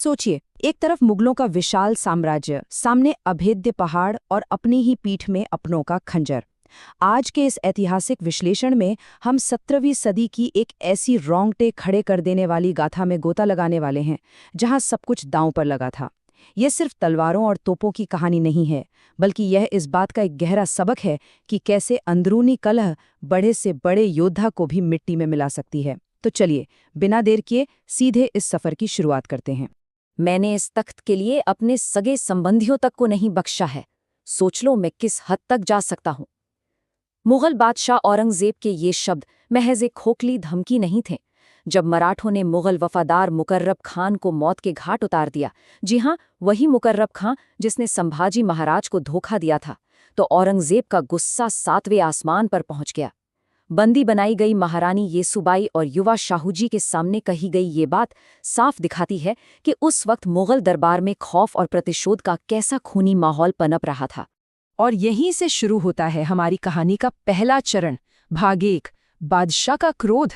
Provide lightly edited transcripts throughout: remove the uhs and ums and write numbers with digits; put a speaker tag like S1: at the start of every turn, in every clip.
S1: सोचिए, एक तरफ मुगलों का विशाल साम्राज्य, सामने अभेद्य पहाड़ और अपनी ही पीठ में अपनों का खंजर। आज के इस ऐतिहासिक विश्लेषण में हम 17वीं सदी की एक ऐसी रोंगटे खड़े कर देने वाली गाथा में गोता लगाने वाले हैं जहां सब कुछ दांव पर लगा था। यह सिर्फ तलवारों और तोपों की कहानी नहीं है, बल्कि यह इस बात का एक गहरा सबक है कि कैसे अंदरूनी कलह बड़े से बड़े योद्धा को भी मिट्टी में मिला सकती है। तो चलिए, बिना देर किए सीधे इस सफर की शुरुआत करते हैं।
S2: मैंने इस तख्त के लिए अपने सगे संबंधियों तक को नहीं बख्शा है। सोच लो मैं किस हद तक जा सकता हूं। मुगल बादशाह औरंगजेब के ये शब्द महज एक खोखली धमकी नहीं थे। जब मराठों ने मुगल वफादार मुकर्रब खान को मौत के घाट उतार दिया, जी हां, वही मुकर्रब खां जिसने संभाजी महाराज को धोखा दिया था, तो औरंगजेब का गुस्सा 7वें आसमान पर पहुंच गया। बंदी बनाई गई महारानी येसुबाई और युवा शाहूजी के सामने कही गई ये बात साफ दिखाती है कि उस वक्त मुगल दरबार में खौफ और प्रतिशोध का कैसा खूनी माहौल पनप रहा था।
S1: और यहीं से शुरू होता है हमारी कहानी का पहला चरण, भाग 1, बादशाह का क्रोध।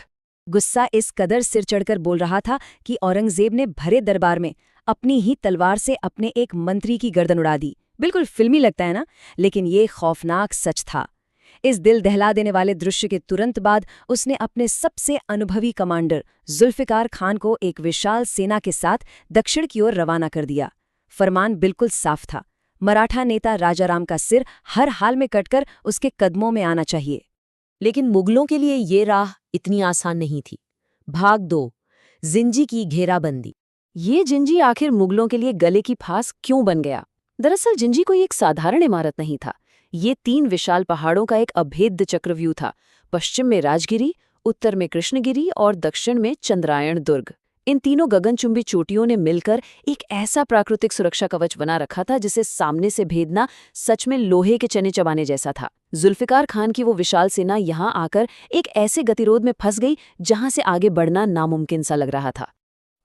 S2: गुस्सा इस कदर सिर चढ़कर बोल रहा था कि औरंगजेब ने भरे दरबार में अपनी ही तलवार से अपने एक मंत्री की गर्दन उड़ा दी। बिल्कुल फिल्मी लगता है ना, लेकिन ये खौफनाक सच था। इस दिल दहला देने वाले दृश्य के तुरंत बाद उसने अपने सबसे अनुभवी कमांडर जुल्फिकार खान को एक विशाल सेना के साथ दक्षिण की ओर रवाना कर दिया। फरमान बिल्कुल साफ था, मराठा नेता राजाराम का सिर हर हाल में कटकर उसके कदमों में आना चाहिए।
S3: लेकिन मुगलों के लिए ये राह इतनी आसान नहीं थी। भाग 2, जिंजी की घेराबंदी।
S2: ये जिंजी आखिर मुगलों के लिए गले की फांस क्यों बन गया? दरअसल जिंजी कोई एक साधारण इमारत नहीं था। ये 3 विशाल पहाड़ों का एक अभेद्य चक्रव्यूह था। पश्चिम में राजगिरी, उत्तर में कृष्णगिरी और दक्षिण में चंद्रायण दुर्ग। इन तीनों गगनचुंबी चोटियों ने मिलकर एक ऐसा प्राकृतिक सुरक्षा कवच बना रखा था जिसे सामने से भेदना सच में लोहे के चने चबाने जैसा था। जुल्फिकार खान की वो विशाल सेना यहां आकर एक ऐसे गतिरोध में फंस गई जहां से आगे बढ़ना नामुमकिन सा लग रहा था।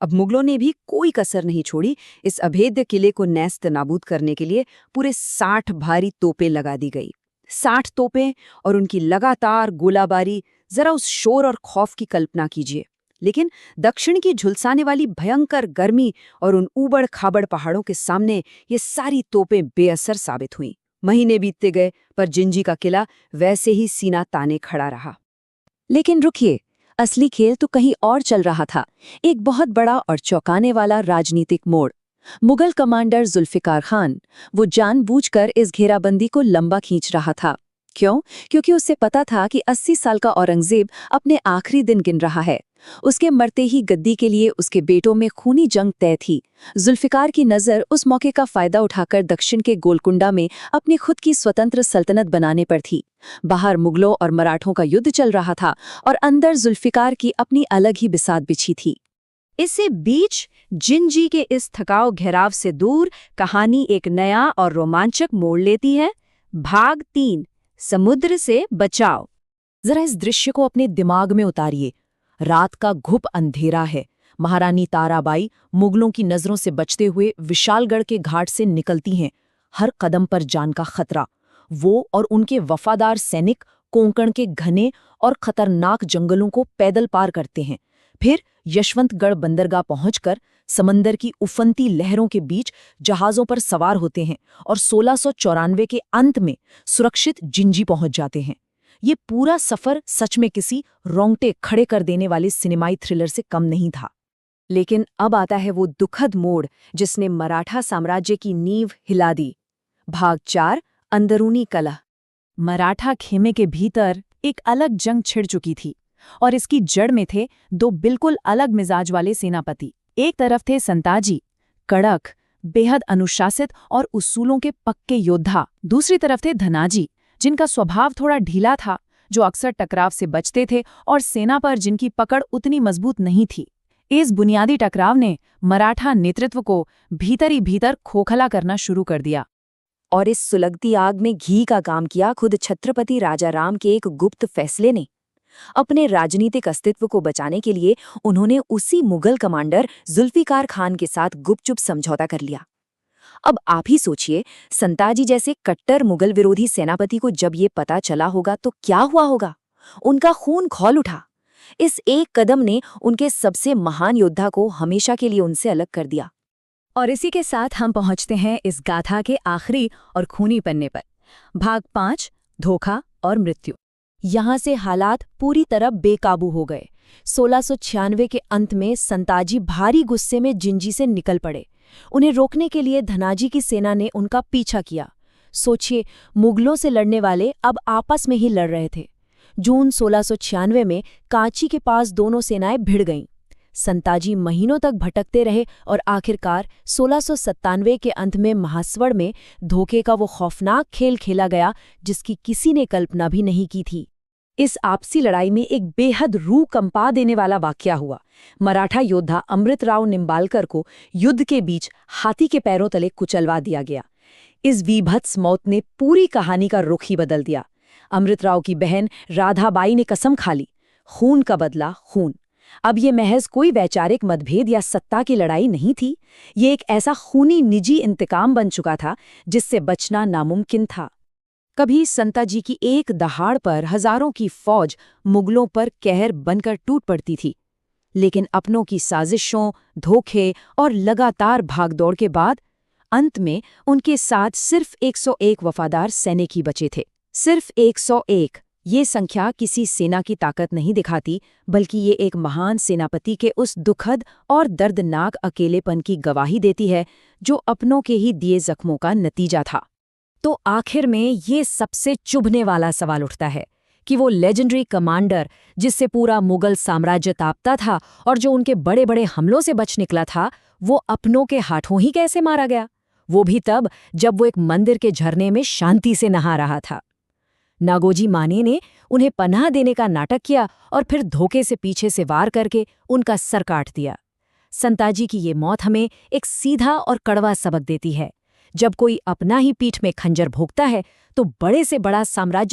S1: अब मुगलों ने भी कोई कसर नहीं छोड़ी। इस अभेद्य किले को नेस्त नाबूद करने के लिए पूरे 60 भारी तोपें लगा दी गई। 60 तोपें और उनकी लगातार गोलाबारी, जरा उस शोर और खौफ की कल्पना कीजिए। लेकिन दक्षिण की झुलसाने वाली भयंकर गर्मी और उन ऊबड़ खाबड़ पहाड़ों के सामने ये सारी तोपें बेअसर साबित हुईं। महीने बीतते गए, पर जिंजी का किला वैसे ही सीना ताने खड़ा रहा।
S2: लेकिन रुकिए, असली खेल तो कहीं और चल रहा था। एक बहुत बड़ा और चौंकाने वाला राजनीतिक मोड़। मुगल कमांडर जुल्फिकार खान, वो जानबूझकर इस घेराबंदी को लंबा खींच रहा था। क्यों? क्योंकि उसे पता था कि 80 साल का औरंगजेब अपने आखिरी दिन गिन रहा है। उसके मरते ही गद्दी के लिए उसके बेटों में खूनी जंग तय थी। जुल्फिकार की नज़र उस मौके का फायदा उठाकर दक्षिण के गोलकुंडा में अपनी खुद की स्वतंत्र सल्तनत बनाने पर थी। बाहर मुगलों और मराठों का युद्ध चल रहा था और अंदर जुल्फिकार की अपनी अलग ही बिसात बिछी थी।
S1: इसी बीच जिंजी के इस थकाऊ घेराव से दूर कहानी एक नया और रोमांचक मोड़ लेती है। भाग 3, समुद्र से बचाव।
S3: जरा इस दृश्य को अपने दिमाग में उतारिए। रात का घुप अंधेरा है। महारानी ताराबाई मुगलों की नजरों से बचते हुए विशालगढ़ के घाट से निकलती हैं। हर कदम पर जान का खतरा। वो और उनके वफादार सैनिक कोंकण के घने और खतरनाक जंगलों को पैदल पार करते हैं। फिर यशवंतगढ़ बंदरगाह पहुंचकर समंदर की उफनती लहरों के बीच जहाजों पर सवार होते हैं और 1694 के अंत में सुरक्षित जिंजी पहुंच जाते हैं। ये पूरा सफर सच में किसी रोंगटे खड़े कर देने वाले सिनेमाई थ्रिलर से कम नहीं था।
S1: लेकिन अब आता है वो दुखद मोड़ जिसने मराठा साम्राज्य की नींव हिला दी। भाग 4, अंदरूनी कलह। मराठा खेमे के भीतर एक अलग जंग छिड़ चुकी थी और इसकी जड़ में थे 2 बिल्कुल अलग मिजाज वाले सेनापति। एक तरफ थे संताजी, कड़क, बेहद अनुशासित और उसूलों के पक्के योद्धा। दूसरी तरफ थे धनाजी, जिनका स्वभाव थोड़ा ढीला था, जो अक्सर टकराव से बचते थे और सेना पर जिनकी पकड़ उतनी मजबूत नहीं थी। इस बुनियादी टकराव ने मराठा नेतृत्व को भीतर ही भीतर खोखला करना शुरू कर दिया।
S2: और इस सुलगती आग में घी का काम किया खुद छत्रपति राजाराम के एक गुप्त फैसले ने। अपने राजनीतिक अस्तित्व को बचाने के लिए उन्होंने उसी मुगल कमांडर जुल्फिकार खान के साथ गुपचुप समझौता कर लिया। अब आप ही सोचिए, संताजी जैसे कट्टर मुगल विरोधी सेनापति को जब ये पता चला होगा तो क्या हुआ होगा। उनका खून खौल उठा। इस एक कदम ने उनके सबसे महान योद्धा को हमेशा के लिए उनसे अलग कर दिया।
S1: और इसी के साथ हम पहुंचते हैं इस गाथा के आखिरी और खूनी पन्ने पर। भाग 5, धोखा और मृत्यु।
S3: यहाँ से हालात पूरी तरह बेकाबू हो गए। 1696 के अंत में संताजी भारी गुस्से में जिंजी से निकल पड़े। उन्हें रोकने के लिए धनाजी की सेना ने उनका पीछा किया। सोचिए, मुगलों से लड़ने वाले अब आपस में ही लड़ रहे थे। जून 1696 में कांची के पास दोनों सेनाएं भिड़ गईं। संताजी महीनों तक भटकते रहे और आखिरकार 1697 के अंत में महास्वड़ में धोखे का वो खौफनाक खेल खेला गया जिसकी किसी ने कल्पना भी नहीं की थी।
S2: इस आपसी लड़ाई में एक बेहद रूह कंपा देने वाला वाकया हुआ। मराठा योद्धा अमृतराव निम्बालकर को युद्ध के बीच हाथी के पैरों तले कुचलवा दिया गया। इस वीभत्स मौत ने पूरी कहानी का रुख ही बदल दिया। अमृतराव की बहन राधाबाई ने कसम खा ली, खून का बदला खून। अब ये महज कोई वैचारिक मतभेद या सत्ता की लड़ाई नहीं थी, ये एक ऐसा खूनी निजी इंतकाम बन चुका था जिससे बचना नामुमकिन था। कभी संताजी की एक दहाड़ पर हजारों की फौज मुगलों पर कहर बनकर टूट पड़ती थी, लेकिन अपनों की साजिशों, धोखे और लगातार भागदौड़ के बाद अंत में उनके साथ सिर्फ 101 वफादार सैनिक ही बचे थे। सिर्फ 101। ये संख्या किसी सेना की ताकत नहीं दिखाती, बल्कि ये एक महान सेनापति के उस दुखद और दर्दनाक अकेलेपन की गवाही देती है जो अपनों के ही दिए जख्मों का नतीजा था। तो आखिर में ये सबसे चुभने वाला सवाल उठता है कि वो लेजेंडरी कमांडर जिससे पूरा मुगल साम्राज्य तापता था और जो उनके बड़े बड़े हमलों से बच निकला था, वो अपनों के हाथों ही कैसे मारा गया, वो भी तब जब वो एक मंदिर के झरने में शांति से नहा रहा था। नागोजी माने ने उन्हें पनाह देने का नाटक किया और फिर धोखे से पीछे से वार करके उनका सर काट दिया। संताजी की ये मौत हमें एक सीधा और कड़वा सबक देती है। जब कोई अपना ही पीठ में खंजर भोंकता है तो बड़े से बड़ा साम्राज्य